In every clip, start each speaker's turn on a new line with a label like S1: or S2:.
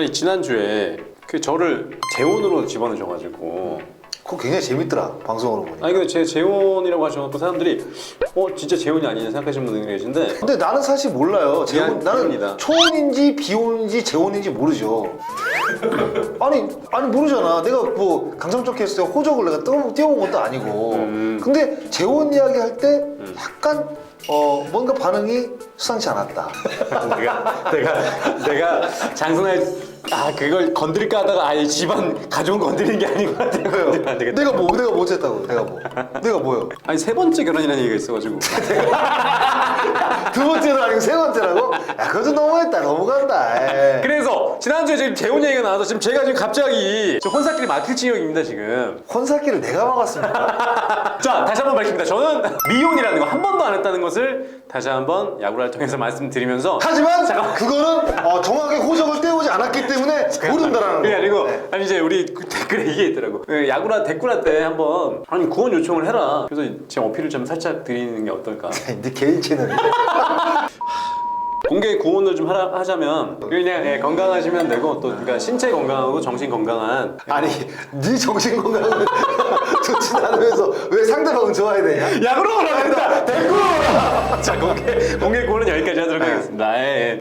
S1: 아니 지난주에 그 저를 재혼으로 집어넣으셔가지고
S2: 그거 굉장히 재밌더라 방송으로 보니까.
S1: 아니 근데 제 재혼이라고 하셔갖고 사람들이 진짜 재혼이 아니냐 생각하시는 분들이 계신데
S2: 근데 나는 사실 몰라요. 나는
S1: 비혼이다.
S2: 초혼인지 비혼인지 재혼인지 모르죠. 아니 모르잖아. 내가 뭐 강성적 했을 때 호적을 내가 띄워온 것도 아니고. 근데 재혼 이야기 할 때 약간 뭔가 반응이 수상치 않았다.
S1: 내가 장선할 그걸 건드릴까 하다가 아예 집안 가족은 건드리는 게 아닌 것 같아요. 안 되겠다.
S2: 내가 뭐 했다고? 내가 뭐요?
S1: 아니 세 번째 결혼이라는 얘기가 있어가지고
S2: 두 번째도 아니고 세 번째라고? 야 그것도 너무했다. 넘어간다. 에이.
S1: 그래서 지난주에 지금 재혼 얘기가 나와서 지금 제가 지금 갑자기 지금 혼사끼리 막힐 지경입니다 지금.
S2: 혼사기를 내가 막았습니다.
S1: 자 다시 한번 밝힙니다. 저는 미혼이라는 거 한 번도 안 했다는 것을 다시 한번 야구를 통해서 말씀드리면서
S2: 하지만
S1: 잠깐만.
S2: 그거는 정확하게 호적을 떼우지 않았기 때문에 모른다라는 거.
S1: 그게 아니고
S2: 네.
S1: 아니 이제 우리 그 댓글에 이게 있더라고. 야구라 댓글라 때 한번 아니 구원 요청을 해라. 그래서 제 어필을 좀 살짝 드리는 게 어떨까.
S2: 네 개인 채널이.
S1: 공개 구원을 좀 하자면 그냥 건강하시면 되고 또 그러니까 신체 건강하고 정신 건강한
S2: 아니 네 정신 건강은 좋지 않으면서 왜 상대방은 좋아야 되냐?
S1: 야구로 오라 댓글로 오라. 자 공개 구원은 여기까지 하도록 하겠습니다.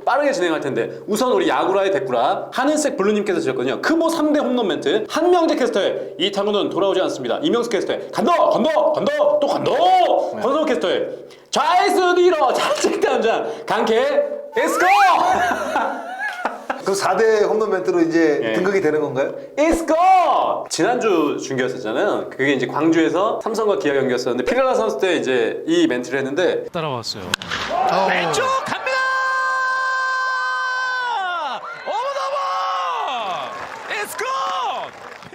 S1: 빠르게 진행할 텐데 우선 우리 야구라의 댓글아 하늘색 블루님께서 주셨거든요. 크보 3대 홈런 멘트 한명재 캐스터의 이 타구는 돌아오지 않습니다. 이명수 캐스터의 간다 또 간다 권성호 캐스터의 좌익수 뒤로 좌측 담장 강캐 Let's go!
S2: 그 4대 홈런 멘트로 이제 등극이 되는 건가요?
S1: Let's go! 지난주 중계였었잖아요. 그게 이제 광주에서 삼성과 기아 경기였었는데 피렐라 선수 때 이제 이 멘트를 했는데
S3: 따라왔어요.
S4: 왼쪽 갑니다. 어머나마. Let's go.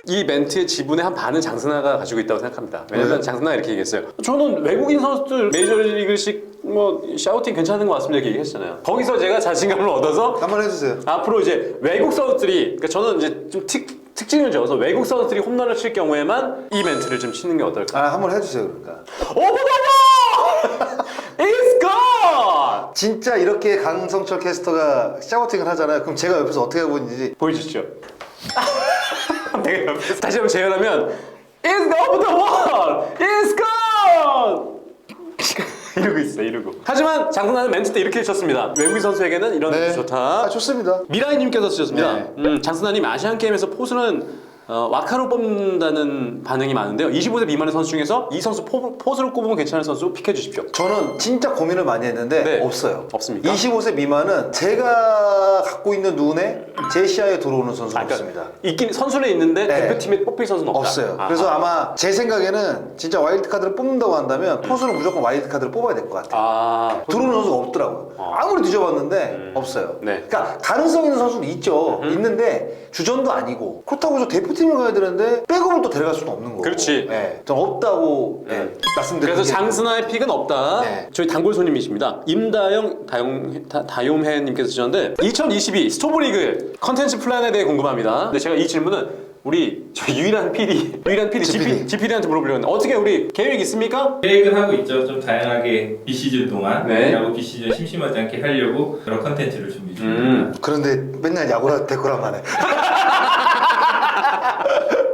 S1: 이 멘트의 지분의 한 반은 장승아가 가지고 있다고 생각합니다. 왜냐면
S2: 왜요?
S1: 장승아가 이렇게 얘기했어요. 저는 외국인 선수들 메이저리그식 뭐 샤우팅 괜찮은 것 같습니다 이렇게 얘기했잖아요. 거기서 제가 자신감을 얻어서
S2: 한번 해주세요.
S1: 앞으로 이제 외국 선수들이 그러니까 저는 이제 좀 특징을 적어서 외국 선수들이 홈런을 칠 경우에만 이 멘트를 좀 치는 게 어떨까?
S2: 한번 해주세요 그러니까.
S1: 오버더버! It's gone!
S2: 진짜 이렇게 강성철 캐스터가 샤우팅을 하잖아요. 그럼 제가 옆에서 어떻게 하고 있는지
S1: 보여주시죠. 내가 옆에서 다시 한번 재현하면 It's over the wall! It's gone! 이러고 있어 이러고. 하지만 장선아는 멘트 때 이렇게 해주셨습니다. 외국인 선수에게는 이런 멘트 좋다.
S2: 좋습니다.
S1: 미라이님께서 주셨습니다.
S2: 네.
S1: 장선아님 아시안게임에서 포수는 와카로 뽑는다는 반응이 많은데요. 25세 미만의 선수 중에서 이 선수 포수를 꼽으면 괜찮은 선수 픽해 주십시오.
S2: 저는 진짜 고민을 많이 했는데
S1: 네.
S2: 없어요.
S1: 없습니까?
S2: 25세 미만은 제가 갖고 있는 눈에 제 시야에 들어오는 선수는 없습니다.
S1: 있긴 선수는 있는데
S2: 네.
S1: 대표팀에 뽑힐 선수는 없다.
S2: 없어요. 그래서 아마 제 생각에는 진짜 와일드 카드를 뽑는다고 한다면 포수는 무조건 와일드 카드를 뽑아야 될 것 같아요. 들어오는 선수가 없더라고요. 아무리 뒤져봤는데 없어요.
S1: 네.
S2: 그러니까 가능성 있는 선수는 있죠. 있는데 주전도 아니고 그렇다고 저 대표팀을 가야 되는데 백업을 또 데려갈 수는 없는 거고.
S1: 그렇지.
S2: 네. 전 없다고 말씀드리는
S1: 그래서 장순아의 픽은 없다.
S2: 네.
S1: 저희 단골 손님이십니다. 임다영 다용해님께서 주셨는데 2022 스토브리그 컨텐츠 플랜에 대해 궁금합니다. 근데 제가 이 질문은 우리 저 유일한 PD GPD한테 물어보려고 했는데 어떻게 우리 계획 있습니까?
S5: 계획은 하고 있죠. 좀 다양하게 비시즌 동안
S1: 네.
S5: 야구 비시즌 심심하지 않게 하려고 여러 컨텐츠를 준비 중입니다.
S2: 그런데 맨날 야구라 데코라만 해.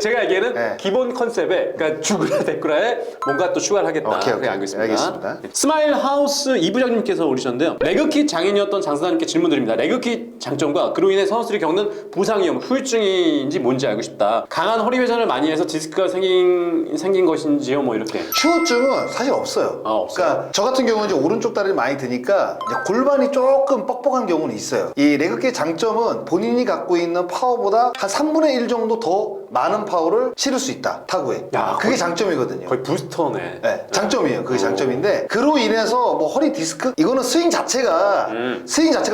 S1: 제가 알기에는
S2: 네.
S1: 기본 컨셉에 그러니까 주구라 데꾸라에 뭔가 또 추가를 하겠다.
S2: 오케이.
S1: 그렇게 알고 있습니다.
S2: 알겠습니다.
S1: 스마일 하우스 이부장님께서 올리셨는데요. 레그킷 장인이었던 장선아님께 질문 드립니다. 레그킷 장점과 그로 인해 선수들이 겪는 부상 위험, 후유증인지 뭔지 알고 싶다. 강한 허리 회전을 많이 해서 디스크가 생긴 것인지요, 뭐 이렇게.
S2: 후유증은 사실 없어요.
S1: 없어요?
S2: 그러니까 저 같은 경우는 이제 오른쪽 다리를 많이 드니까 이제 골반이 조금 뻑뻑한 경우는 있어요. 이 레그키의 장점은 본인이 갖고 있는 파워보다 한 3분의 1 정도 더 많은 파워를 실을 수 있다. 타구에.
S1: 야,
S2: 그게 장점이거든요.
S1: 거의 부스터네.
S2: 네, 장점이에요. 그게 장점인데 그로 인해서 뭐 허리 디스크 이거는 스윙 자체가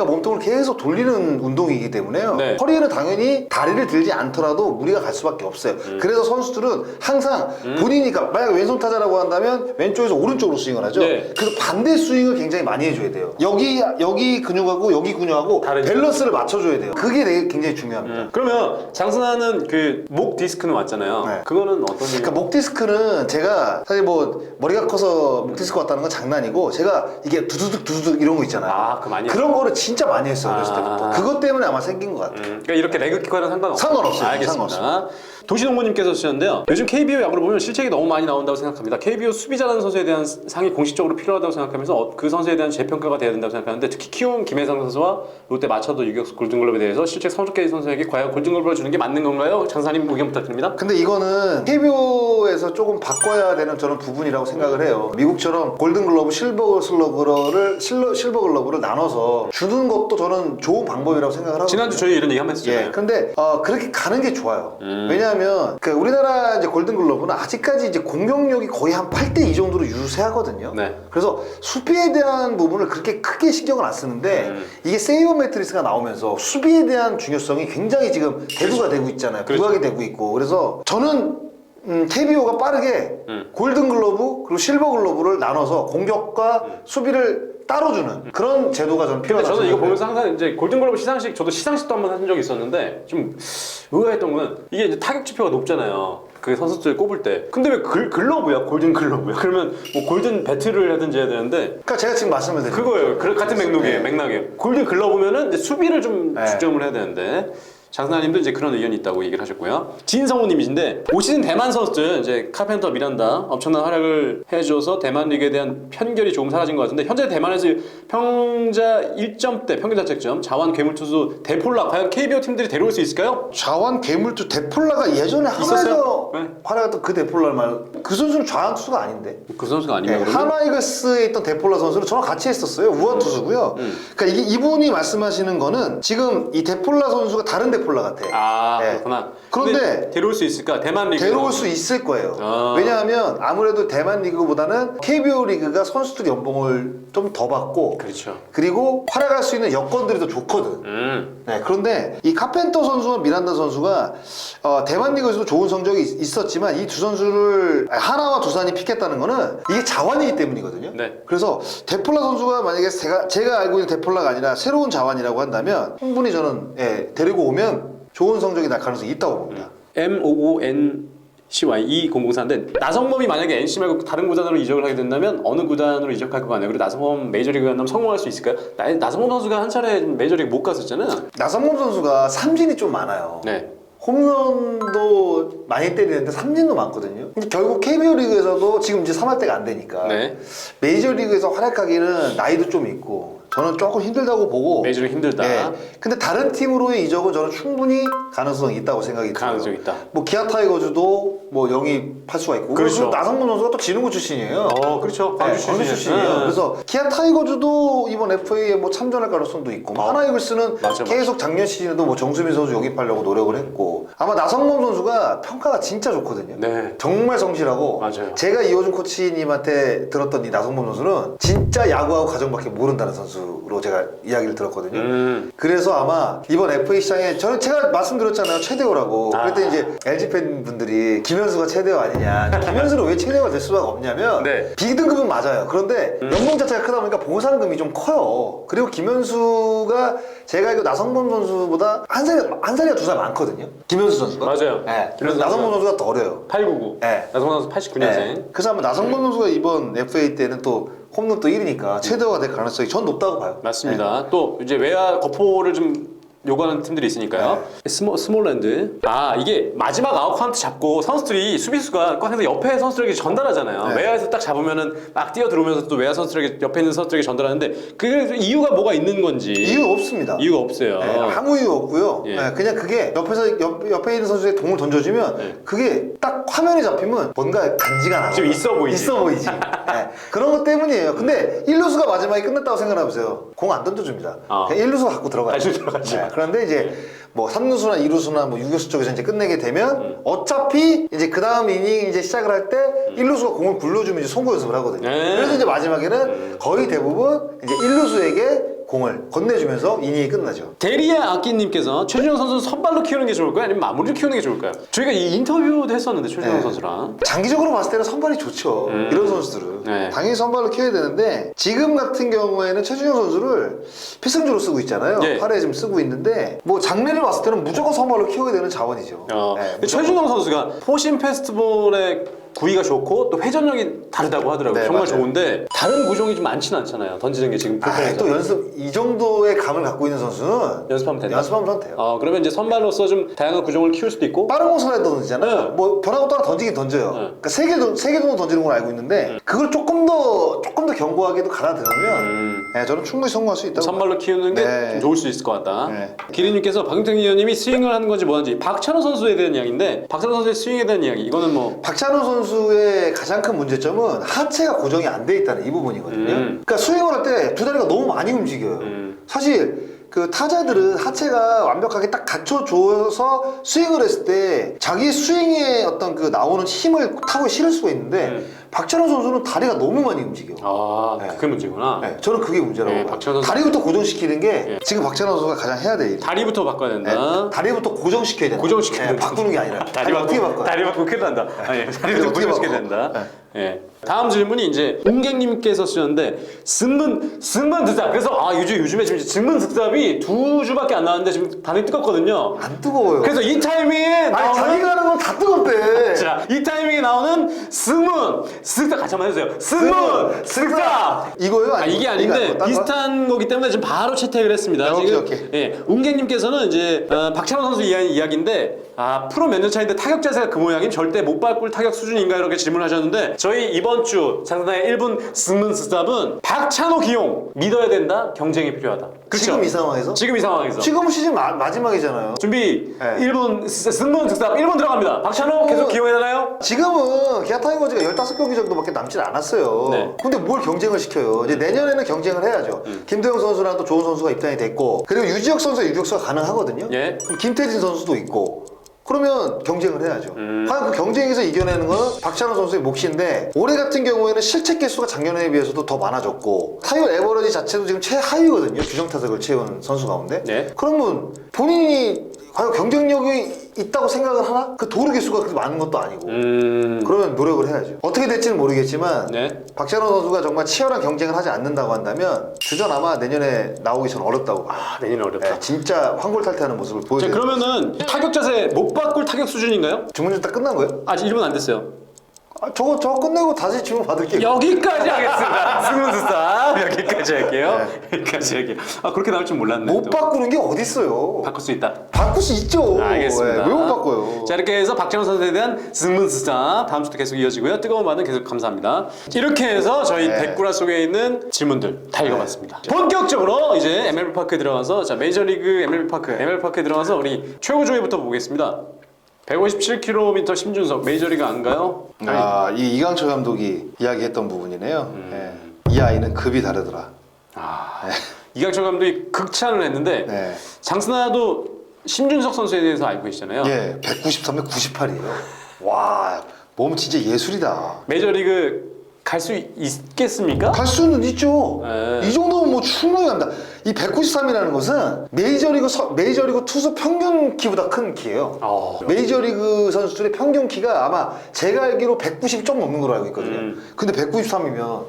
S2: 몸통을 계속 돌리는 운동이기 때문에요.
S1: 네.
S2: 허리에는 당연히 다리를 들지 않더라도 무리가 갈 수밖에 없어요. 그래서 선수들은 항상 본인이니까 만약에 왼손 타자라고 한다면 왼쪽에서 오른쪽으로 스윙을 하죠.
S1: 네.
S2: 그래서 반대 스윙을 굉장히 많이 해줘야 돼요. 여기 근육하고 여기 근육하고
S1: 다르죠.
S2: 밸런스를 맞춰줘야 돼요. 그게 되게 굉장히 중요합니다.
S1: 그러면 장선아는 그 목 목 디스크는 왔잖아요.
S2: 네.
S1: 그거는 어떤
S2: 그러니까 목 디스크는 제가 사실 뭐 머리가 커서 목 디스크 왔다는 건 장난이고 제가 이게 두두둑 이런 거 있잖아요.
S1: 아, 그 많이
S2: 그런 거를 진짜 많이 했어요. 어렸을 때부터. 그것 때문에 아마 생긴 것 같아요.
S1: 그러니까 이렇게 레그 키과는 상관없어요.
S2: 상관없어요.
S1: 알겠습니다. 도시농부님께서 주셨는데요. 요즘 KBO 야구를 보면 실책이 너무 많이 나온다고 생각합니다. KBO 수비자라는 선수에 대한 상이 공식적으로 필요하다고 생각하면서 그 선수에 대한 재평가가 돼야 된다고 생각하는데 특히 키움 김혜성 선수와 롯데 마차도 유격수 골든글러브에 대해서 실책 성적계 선수에게 과연 골든글러브를 주는 게 맞는 건가요? 장사님 의견 부탁드립니다.
S2: 근데 이거는 KBO에서 조금 바꿔야 되는 저는 부분이라고 생각을 해요. 미국처럼 골든글러브, 실버글러브를 나눠서 주는 것도 저는 좋은 방법이라고 생각을 하거든요.
S1: 지난주 저희 이런 얘기 한번 했었잖아요.
S2: 예, 근데 그렇게 가는 게 좋아요. 왜냐하면 그 우리나라 이제 골든글러브는 아직까지 이제 공격력이 거의 한 8대2 정도로 유세하거든요.
S1: 네.
S2: 그래서 수비에 대한 부분을 그렇게 크게 신경을 안 쓰는데 이게 세이버 매트리스가 나오면서 수비에 대한 중요성이 굉장히 지금 대두가 되고 있잖아요.
S1: 그렇죠.
S2: 부각이 되고 있고. 그래서 저는 KBO가 빠르게 골든글러브 그리고 실버글러브를 나눠서 공격과 수비를 따로 주는 그런 제도가 저는
S1: 근데
S2: 필요하다고
S1: 저는 이거
S2: 생각해요.
S1: 보면서 항상 이제 골든글러브 시상식, 저도 시상식도 한번 한 적이 있었는데 좀 의아했던 거는 이게 이제 타격 지표가 높잖아요. 그 선수들 꼽을 때. 근데 왜 글러브야? 골든글러브야? 그러면 뭐 골든 배트를 하든지 해야 되는데
S2: 그러니까 제가 지금 말씀을 드린
S1: 그거예요. 같은 맥락이에요. 맥락이에요. 골든글러브면은 이제 수비를 좀
S2: 네.
S1: 중점을 해야 되는데. 장사님도 이제 그런 의견이 있다고 얘기를 하셨고요. 진성우님이신데 올 시즌 대만 선수들 이제 카펜터, 미란다 엄청난 활약을 해줘서 대만 리그에 대한 편견이 조금 사라진 것 같은데 현재 대만에서 평자 1점대 평균 자책점 자완 괴물투수 데폴라 과연 KBO 팀들이 데려올 수 있을까요?
S2: 좌완 괴물투 데폴라가 예전에
S1: 있었어요?
S2: 하나에서
S1: 네.
S2: 활약했던 그 데폴라를 말. 그 선수는 좌완 투수가 아닌데.
S1: 그 선수가
S2: 네,
S1: 아니면 그러면
S2: 하나이글스에 있던 데폴라 선수는 저랑 같이 했었어요. 우완 투수고요. 그러니까 이분이 말씀하시는 거는 지금 이 데폴라 선수가 다른 데폴라 같아.
S1: 아
S2: 네.
S1: 그렇구나.
S2: 그런데
S1: 근데 데려올 수 있을까? 대만 리그
S2: 데려올 수 있을 거예요.
S1: 아.
S2: 왜냐하면 아무래도 대만 리그보다는 KBO 리그가 선수들 연봉을 좀 더 받고
S1: 그렇죠.
S2: 그리고 활약할 수 있는 여건들이 더 좋거든. 네, 그런데 이 카펜터 선수와 미란다 선수가 대만 리그에서도 좋은 성적이 있었지만 이 두 선수를 하나와 두산이 픽했다는 거는 이게 자완이기 때문이거든요.
S1: 네.
S2: 그래서 데폴라 선수가 만약에 제가 알고 있는 데폴라가 아니라 새로운 자완이라고 한다면 충분히 저는 데리고 오면 좋은 성적이 날 가능성이 있다고 봅니다.
S1: MOONCY2004인데 나성범이 만약에 NC 말고 다른 구단으로 이적을 하게 된다면 어느 구단으로 이적할 것 같나요? 그리고 나성범 메이저리그 간다면 성공할 수 있을까요? 나성범 선수가 한 차례 메이저리그 못 갔었잖아요.
S2: 나성범 선수가 삼진이 좀 많아요.
S1: 네.
S2: 홈런도 많이 때리는데 삼진도 많거든요. 근데 결국 KBO 리그에서도 지금 이제 3할 때가 안 되니까
S1: 네.
S2: 메이저리그에서 활약하기는 나이도 좀 있고 저는 조금 힘들다고 보고
S1: 메이저리그 힘들다.
S2: 네. 근데 다른 팀으로의 이적은 저는 충분히 가능성이 있다고 생각이 들어요.
S1: 가능성이 있다.
S2: 뭐 기아 타이거즈도 뭐 영입할 수가 있고
S1: 그렇죠.
S2: 그리고 나성문 선수가 또 지능구 출신이에요.
S1: 그렇죠.
S2: 네,
S1: 광주
S2: 광주 출신이에요.
S1: 네.
S2: 그래서 기아 타이거즈도 이번 FA에 뭐 참전할 가능성도 있고 하나이글스는
S1: 맞아.
S2: 계속 작년 시즌에도 뭐 정수민 선수 영입하려고 노력을 했고 아마 나성범 선수가 평가가 진짜 좋거든요.
S1: 네.
S2: 정말 성실하고
S1: 맞아요.
S2: 제가 이호준 코치님한테 들었던 이 나성범 선수는 진짜 야구하고 가정밖에 모른다는 선수로 제가 이야기를 들었거든요. 그래서 아마 이번 FA 시장에 제가 말씀드렸잖아요. 최대호라고. 그랬더니 이제 LG 팬분들이 김현수가 최대호 아니냐. 김현수는 왜 최대호가 될 수가 없냐면
S1: 네.
S2: B등급은 맞아요. 그런데 연봉 자체가 크다 보니까 보상금이 좀 커요. 그리고 김현수가 제가 알기로 나성범 선수보다 한 살이가 2살 많거든요. 김현수 선수가.
S1: 맞아요.
S2: 네. 그래서
S1: 김현수
S2: 나성범 선수가 더 어려요.
S1: 899.
S2: 네.
S1: 나성범 선수 89년생.
S2: 네. 그래서 아마 나성범 선수가 이번 FA 때는 또 홈런 또 1위니까 최대호가 될 가능성이 전 높다고 봐요.
S1: 맞습니다. 또 이제 외야 거포를 좀 요구하는 팀들이 있으니까요. 스몰랜드. 이게 마지막 아웃 카운트 잡고 선수들이 수비수가 꺼내서 옆에 선수들에게 전달하잖아요.
S2: 네.
S1: 외야에서 딱 잡으면은 막 뛰어 들어오면서 또 외야 선수들에게 옆에 있는 선수들에게 전달하는데 그게 이유가 뭐가 있는 건지.
S2: 이유 없습니다.
S1: 이유가 없어요.
S2: 네, 아무 이유 없고요.
S1: 예.
S2: 네, 그냥 그게 옆에 있는 선수의 공을 던져주면
S1: 네.
S2: 그게 딱 화면에 잡히면 뭔가 간지가 나고
S1: 좀 있어 보이지.
S2: 있어 보이지. 네, 그런 것 때문이에요. 근데 1루수가 마지막에 끝났다고 생각해보세요. 공 안 던져줍니다. 그냥 1루수가 갖고 들어가요.
S1: 아주 들어가죠.
S2: 네, 그런데 이제 뭐 3루수나 2루수나 뭐 유격수 쪽에서 이제 끝내게 되면 어차피 이제 그 다음 이닝 이제 시작을 할 때 1루수가 공을 굴려주면 이제 송구 연습을 하거든요.
S1: 네.
S2: 그래서 이제 마지막에는 거의 대부분 이제 1루수에게 공을 건네주면서 이닝이 끝나죠.
S1: 대리야 아끼님께서 최준영 선수 선발로 키우는 게 좋을까요? 아니면 마무리로 키우는 게 좋을까요? 저희가 이 인터뷰도 했었는데 최준영
S2: 네.
S1: 선수랑
S2: 장기적으로 봤을 때는 선발이 좋죠. 이런 선수들은
S1: 네.
S2: 당연히 선발로 키워야 되는데 지금 같은 경우에는 최준영 선수를 필승조로 쓰고 있잖아요.
S1: 네.
S2: 8회 지금 쓰고 있는데 뭐 장래를 봤을 때는 무조건 선발로 키워야 되는 자원이죠. 네,
S1: 근데
S2: 무조건.
S1: 최준영 선수가 포심 페스티벌의 구위가 좋고 또 회전력이 다르다고 하더라고요.
S2: 네,
S1: 정말
S2: 맞아요.
S1: 좋은데 다른 구종이 좀 많지는 않잖아요. 던지는 게 지금 불편해서.
S2: 또 연습 이 정도의 감을 갖고 있는 선수는
S1: 연습하면 된다.
S2: 연습하면 돼요.
S1: 그러면 이제 선발로서 좀 다양한 구종을 키울 수도 있고.
S2: 빠른 공선에 던지잖아요.
S1: 네.
S2: 뭐 변화구 따라 던지긴 던져요. 그러니까 세 개 정도 던지는 걸 알고 있는데 그걸 조금 더 견고하게도 갈아들으면 네, 저는 충분히 성공할 수 있다고.
S1: 선발로 키우는 게
S2: 네.
S1: 좀 좋을 수 있을 것 같다.
S2: 네.
S1: 기린님께서 박은택 의원님이 스윙을 하는 건지 뭐하는지 박찬호 선수에 대한 이야기인데 박찬호 선수의 스윙에 대한 이야기 이거는 뭐
S2: 박찬호 선수의 가장 큰 문제점은 하체가 고정이 안 돼 있다는 이 부분이거든요. 그러니까 스윙을 할 때 두 다리가 너무 많이 움직여요. 사실 그 타자들은 하체가 완벽하게 딱 갖춰줘서 스윙을 했을 때 자기 스윙에 어떤 그 나오는 힘을 타고 실을 수가 있는데 박찬호 선수는 다리가 너무 많이 움직여.
S1: 네. 그게 문제구나.
S2: 네, 저는 그게 문제라고
S1: 네,
S2: 봐요.
S1: 박찬호 선수-
S2: 다리부터 고정시키는 게
S1: 네.
S2: 지금 박찬호 선수가 가장 해야 될 일.
S1: 다리부터 바꿔야 된다.
S2: 네, 다리부터 고정시켜야 된다.
S1: 고정시켜야
S2: 네,
S1: 된다.
S2: 바꾸는 게 아니라 다리 어떻게 바꿔요?
S1: 다리 바꾸고 큰일 난다. 다리부터
S2: 어떻게
S1: 고정시켜야
S2: 바꿔?
S1: 된다. 예. 다음 질문이 이제 웅객님께서 쓰셨는데 승문 득답. 그래서 요즘에 지금 승문 득답이 2주밖에 안 나왔는데 지금 반응이 뜨겁거든요.
S2: 안 뜨거워요.
S1: 그래서 이 타이밍에
S2: 아니
S1: 나오는
S2: 자기가 하는 건 다 뜨겁대.
S1: 자, 이 타이밍에 나오는 승문 득답 같이 한번 해주세요. 승문 득답.
S2: 이거요? 아니고?
S1: 이게
S2: 이거
S1: 아닌데
S2: 아니고 딴 거?
S1: 비슷한 거기 때문에 지금 바로 채택을 했습니다.
S2: 오케이,
S1: 지금
S2: 오케이.
S1: 예, 웅객님께서는 이제 박찬호 선수 이야기인데 프로 몇 년 차인데 타격 자세가 그 모양임 절대 못 바꿀 타격 수준인가 이렇게 질문하셨는데 저희 이번 주 장사나의 1분 승문 득답은 박찬호 기용 믿어야 된다 경쟁이 필요하다. 그렇죠?
S2: 지금 이 상황에서?
S1: 지금 이 상황에서
S2: 지금 시즌 마지막이잖아요.
S1: 준비
S2: 네.
S1: 1분 승문 득답 1분 들어갑니다. 박찬호 계속 기용해야 되나요?
S2: 지금은 기아 타이거즈가 15경기 정도밖에 남질 않았어요.
S1: 네.
S2: 근데 뭘 경쟁을 시켜요? 이제 내년에는 경쟁을 해야죠. 김태형 선수랑 또 좋은 선수가 입단이 됐고 그리고 유지혁 선수의 유격수가 가능하거든요.
S1: 예.
S2: 그럼 김태진 선수도 있고 그러면 경쟁을 해야죠. 과연 그 경쟁에서 이겨내는 건 박찬호 선수의 몫인데 올해 같은 경우에는 실책 개수가 작년에 비해서도 더 많아졌고 타율 에버러지 자체도 지금 최하위거든요. 규정타석을 채운 선수 가운데.
S1: 네.
S2: 그러면 본인이 과연 경쟁력이 있다고 생각을 하나? 그 도루 개수가 그렇게 많은 것도 아니고 그러면 노력을 해야죠. 어떻게 될지는 모르겠지만
S1: 네.
S2: 박찬호 선수가 정말 치열한 경쟁을 하지 않는다고 한다면 주전 아마 내년에 나오기 전 어렵다고 봐요.
S1: 내년에 어렵다.
S2: 네, 진짜 황골탈퇴하는 모습을
S1: 자,
S2: 보여줘야 돼요.
S1: 그러면은 타격 자세 못 바꿀 타격 수준인가요?
S2: 주문이 딱 끝난 거예요?
S1: 아직 1분 안 됐어요.
S2: 저거 끝내고 다시 주문 받을게요.
S1: 여기까지 하겠습니다. 승문수사 여기까지 할게요. 여기까지 할게요. 그렇게 나올 줄 몰랐네.
S2: 못
S1: 또.
S2: 바꾸는 게 어딨어요.
S1: 바꿀 수 있다.
S2: 바꿀 수 있죠.
S1: 알겠습니다.
S2: 왜 못 바꿔요?
S1: 자, 이렇게 해서 박찬호 선수에 대한 승문수사 다음 주도 계속 이어지고요. 뜨거운 반응 계속 감사합니다. 이렇게 해서 저희
S2: 네.
S1: 댓글 속에 있는 질문들 다 읽어봤습니다. 본격적으로 이제 MLB 파크에 들어가서 자 메이저리그 MLB 파크에 들어가서 우리 최고 조회부터 보겠습니다. 157km 심준석 메이저리그 안 가요?
S2: 이 이강철 감독이 이야기했던 부분이네요. 이 아이는 급이 다르더라.
S1: 이강철 감독이 극찬을 했는데
S2: 네.
S1: 장스나도 심준석 선수에 대해서 알고 계시잖아요.
S2: 예, 193에 98이에요. 와, 몸 진짜 예술이다.
S1: 메이저리그 갈 수 있겠습니까?
S2: 갈 수는 있죠.
S1: 네.
S2: 이 정도면 뭐 충분히 갑니다. 이 193이라는 것은 메이저리그 투수 평균 키보다 큰 키예요. 메이저리그 선수들의 평균 키가 아마 제가 알기로 190 좀 넘는 걸로 알고 있거든요. 근데 193이면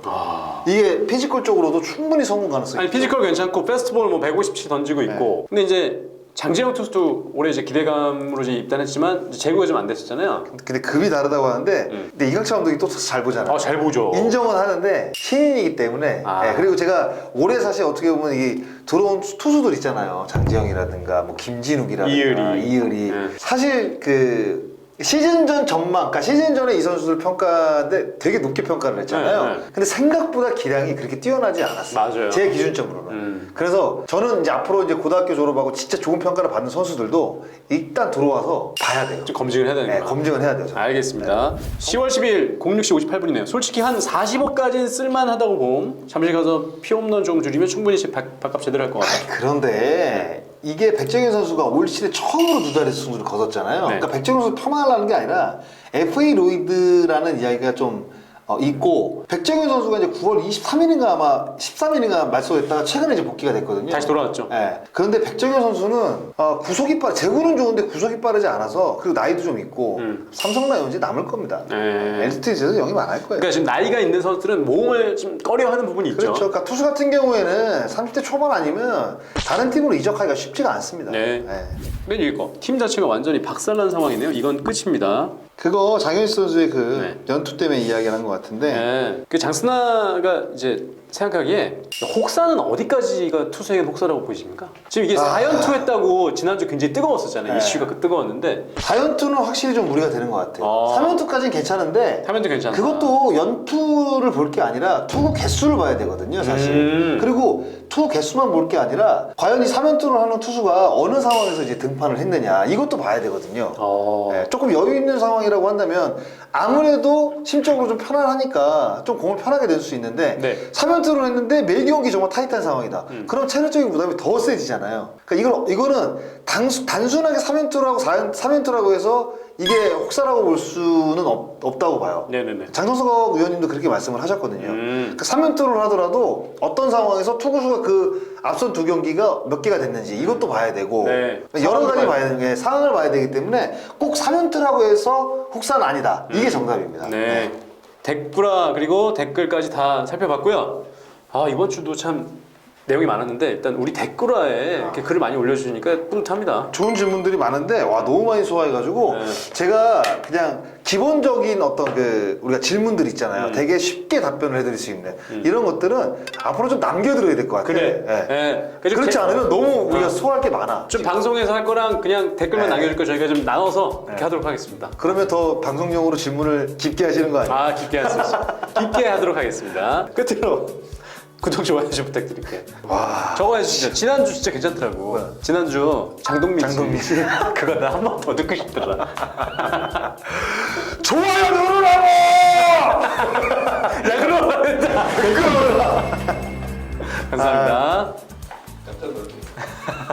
S2: 이게 피지컬적으로도 충분히 성공 가능성이
S1: 아니 피지컬 괜찮고 페스트볼 뭐 150치 던지고 있고 근데 이제 장재영 투수도 올해 이제 기대감으로 이제 입단했지만 이제 제구가 좀 안 됐었잖아요.
S2: 근데 급이 다르다고 하는데 근데 이강철 감독이 또 잘 보잖아요.
S1: 잘 보죠.
S2: 인정은 하는데 신인이기 때문에 예, 그리고 제가 올해 사실 어떻게 보면 이 들어온 투수들 있잖아요. 장재영이라든가 뭐 김진욱이라든가 이을이 사실 그 시즌 전망, 그러니까 시즌 전에 이 선수들 평가인데 되게 높게 평가를 했잖아요. 근데 생각보다 기량이 그렇게 뛰어나지 않았어요.
S1: 맞아요.
S2: 제 기준점으로는. 그래서 저는 이제 앞으로 이제 고등학교 졸업하고 진짜 좋은 평가를 받는 선수들도 일단 들어와서 봐야 돼요.
S1: 좀 검증을 해야 되는
S2: 네,
S1: 거야.
S2: 검증을 해야 돼요. 저는.
S1: 알겠습니다. 10월 10일 06시 58분이네요. 솔직히 한 40호까지는 쓸만하다고 봄. 잠실 가서 피홈런 좀 줄이면 충분히 밥값 제대로 할 것 같아요.
S2: 그런데 이게 백정현 선수가 올 시즌에 처음으로 두 자릿수 승수를 거뒀잖아요.
S1: 네.
S2: 그러니까 백정현 선수 폄하하려는 게 아니라 FA 로이드라는 이야기가 좀 있고 백정현 선수가 이제 9월 23일인가 아마 13일인가 말소했다가 최근에 이제 복귀가 됐거든요.
S1: 다시 돌아왔죠.
S2: 예. 그런데 백정현 선수는 구속이 제구는 좋은데 구속이 빠르지 않아서 그리고 나이도 좀 있고 삼성 라이온즈 남을 겁니다.
S1: 네.
S2: NCT에서 영입 안 할 거예요.
S1: 그러니까 지금 나이가 있는 선수들은 모험을 좀 꺼려하는 부분이 있죠.
S2: 그렇죠. 그러니까 투수 같은 경우에는 30대 초반 아니면 다른 팀으로 이적하기가 쉽지가 않습니다.
S1: 네.
S2: 예.
S1: 맨 위에 거. 팀 자체가 완전히 박살난 상황이네요. 이건 끝입니다.
S2: 그거 장현수 선수의 그
S1: 네.
S2: 연투 때문에 이야기를 한 것 같은데
S1: 네. 그 장스나가 이제 생각하기에 혹사는 어디까지가 투수에겐 혹사라고 보이십니까? 지금 이게 4연투 했다고 지난주 굉장히 뜨거웠었잖아요.
S2: 네.
S1: 이슈가 뜨거웠는데
S2: 4연투는 확실히 좀 무리가 되는 것 같아요.
S1: 아.
S2: 3연투까지는 괜찮은데
S1: 3연투 괜찮다.
S2: 그것도 연투를 볼 게 아니라 투구 개수를 봐야 되거든요, 사실. 그리고 투구 개수만 볼 게 아니라 과연 이 3연투를 하는 투수가 어느 상황에서 이제 등판을 했느냐 이것도 봐야 되거든요. 네, 조금 여유 있는 상황이라고 한다면 아무래도 심적으로 좀 편안하니까 좀 공을 편하게 낼 수 있는데
S1: 네.
S2: 3연투를 했는데 매경기 정말 타이트한 상황이다. 그럼 체력적인 부담이 더 세지잖아요. 그러니까 이거는 단순하게 3연투라고 3연투라고 해서 이게 혹사라고 볼 수는 없다고 봐요.
S1: 네네네.
S2: 장성석 의원님도 그렇게 말씀을 하셨거든요. 그러니까 3연투를 하더라도 어떤 상황에서 투구수가 그 앞선 두 경기가 몇 개가 됐는지 이것도 봐야 되고
S1: 네.
S2: 여러 가지 봐야 되는 게 상황을 봐야 되기 때문에 꼭 3연투라고 해서 혹사는 아니다. 이게 정답입니다.
S1: 네. 댓글아 그리고 댓글까지 다 살펴봤고요. 아 이번 주도 참 내용이 많았는데 일단 우리 댓글아에 이렇게 글을 많이 올려주시니까 뿌듯합니다.
S2: 좋은 질문들이 많은데 와 너무 많이 소화해가지고
S1: 네.
S2: 제가 그냥 기본적인 어떤 그 우리가 질문들 있잖아요. 되게 쉽게 답변을 해드릴 수 있는 이런 것들은 앞으로 좀 남겨드려야 될 것 같아요.
S1: 그래.
S2: 네.
S1: 네. 그래서
S2: 그렇지 않으면 너무 우리가
S1: 어.
S2: 소화할 게 많아.
S1: 좀 방송에서 할 거랑 그냥 댓글만
S2: 네.
S1: 남겨줄 거 저희가 좀 나눠서 이렇게 하도록 하겠습니다.
S2: 그러면 더 방송용으로 질문을 깊게 하시는 거 아니에요?
S1: 아 깊게 할 수 있어. 깊게 하도록 하겠습니다. 끝으로 구독 좋아요 좀 부탁드릴게요.
S2: 와.
S1: 저거 해주시죠. 지난주 진짜 괜찮더라고. 지난주 장동민 씨. 그거 나 한 번 더 듣고 싶더라.
S2: 좋아요 누르라고!
S1: 야 그럼 감사합니다.